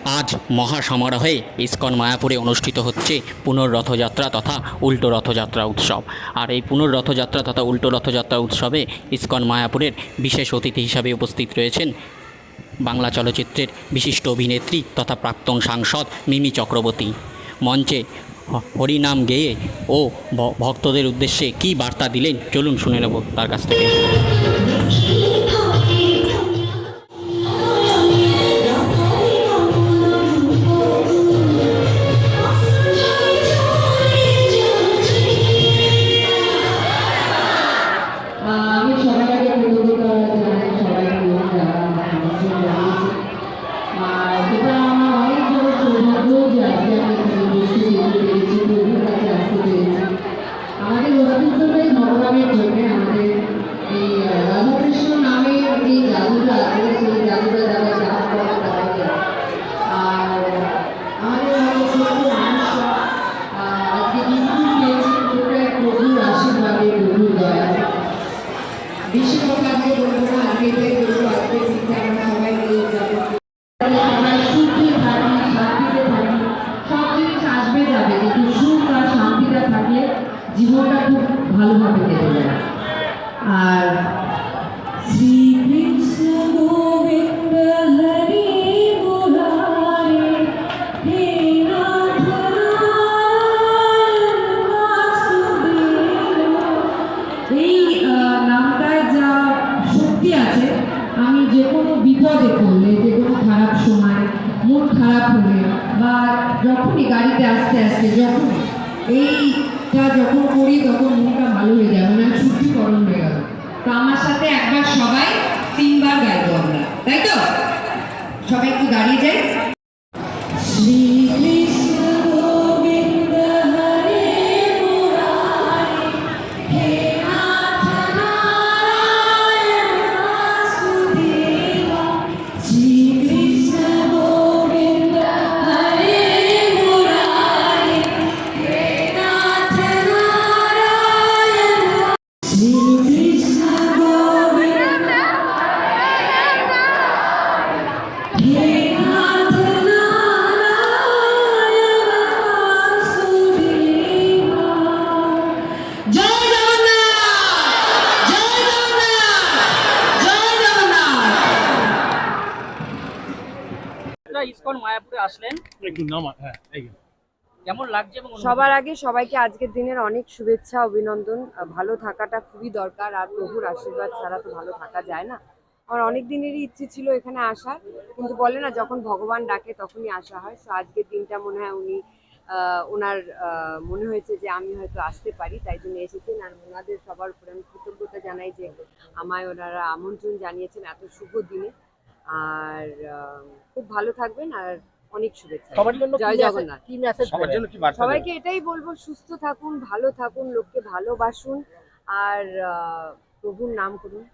আজ মহাসমারোহে ইসকন মায়াপুরে অনুষ্ঠিত হচ্ছে পুনর্রথযাত্রা তথা উল্টো রথযাত্রা উৎসব। আর এই পুনর্রথযাত্রা তথা উল্টো রথযাত্রা উৎসবে ইসকন মায়াপুরের বিশেষ অতিথি হিসাবে উপস্থিত রয়েছেন বাংলা চলচ্চিত্রের বিশিষ্ট অভিনেত্রী তথা প্রাক্তন সাংসদ মিমি চক্রবর্তী। মঞ্চে হরিনাম গেয়ে ও ভক্তদের উদ্দেশ্যে কী বার্তা দিলেন চলুন শুনে নেব তার কাছ থেকে। আমি সবার আগে কৃতজ্ঞতা জানাই সবাইকে যারা আমার আমন্ত্রণ জানিয়েছে। আর এটা আমার অনেক বড় সৌভাগ্য যে আজকে আমি এখানে উপস্থিত হতে পেরেছি, প্রভুর কাছে আসতে পেরেছি। আমাদের অস্তিত্বটাই ভগবানের জন্য, আমাদের এই রাধাকৃষ্ণ নামের যে জাদুটা আছে সেই জাদুটা যারা জাপ করে তারাই জানে। আর আমাদের অনেক ছোট মানুষ আজকে কিন্তু পেয়েছি পুরোটাই প্রভুর আশীর্বাদে, প্রভুর দয়া। বিশ্বকাপে বলবো না, আজকে বলবো আজকে চিন্তা আমরা সবাই মিলে যাবো, সবাই সুখে থাকি, শান্তিতে থাকি। সব জিনিস আসবে যাবে, কিন্তু সুখ আর শান্তিটা থাকলে জীবনটা খুব ভালোভাবে কেটে যায়। আর শ্রীকৃষ্ণ গোবিন্দ হরি মুরারি হে নাথ এই নামটায় যা শক্তি আছে, আমি যে কোনো বিপদে পড়লে, যে কোনো খারাপ সময়, মন খারাপ হলে বা যখনই গাড়িতে আস্তে আস্তে যখন এইটা যখন করি তখন মনটা ভালো হয়ে যায়, মনে হয় শুদ্ধিকরণ হয়ে গেল। তো আমার সাথে একবার সবাই 3 বার গাইবো আমরা, তাই তো? সবাই একটু দাঁড়িয়ে যাই। শ্রীকৃষ্ণ গোবিন্দ হরে মুরারি হে নাথ নারায়ণ বাসুদেব। শ্রীকৃষ্ণ গোবিন্দ হরে মুরারি হে নাথ নারায়ণ। শ্রীকৃষ্ণ গোবিন্দ হে নাথ নারায়ণ বাসুদেব। জয় জগন্নাথ, জয় জগন্নাথ, জয় জগন্নাথ। ইসকন মায়াপুরে আসলেন, কেমন লাগছে? এবং সবার আগে সবাইকে আজকের দিনের অনেক শুভেচ্ছা, অভিনন্দন। ভালো থাকাটা খুবই দরকার, আর প্রভুর আশীর্বাদ ছাড়া তো ভালো থাকা যায় না। আমার অনেক দিনেরই ইচ্ছে ছিল এখানে আসার, কিন্তু বলে না যখন ভগবান ডাকে তখনই আসা হয়। তো আজকের দিনটা মনে হয় উনি ওনার মনে হয়েছে যে আমি হয়তো আসতে পারি, তাই জন্য এসেছেন। আর ওনাদের সবার উপরে আমি কৃতজ্ঞতা জানাই যে আমায় ওনারা আমন্ত্রণ জানিয়েছেন এত শুভ দিনে। আর খুব ভালো থাকবেন, আর অনেক শুভেচ্ছা। সবার জন্য জয় জগন্নাথ। কি মেসেজ সবার জন্য কি বার্তা সবাইকে এটাই বলবো, সুস্থ থাকুন, ভালো থাকুন, লোককে ভালোবাসুন, আর প্রভুর নাম করুন।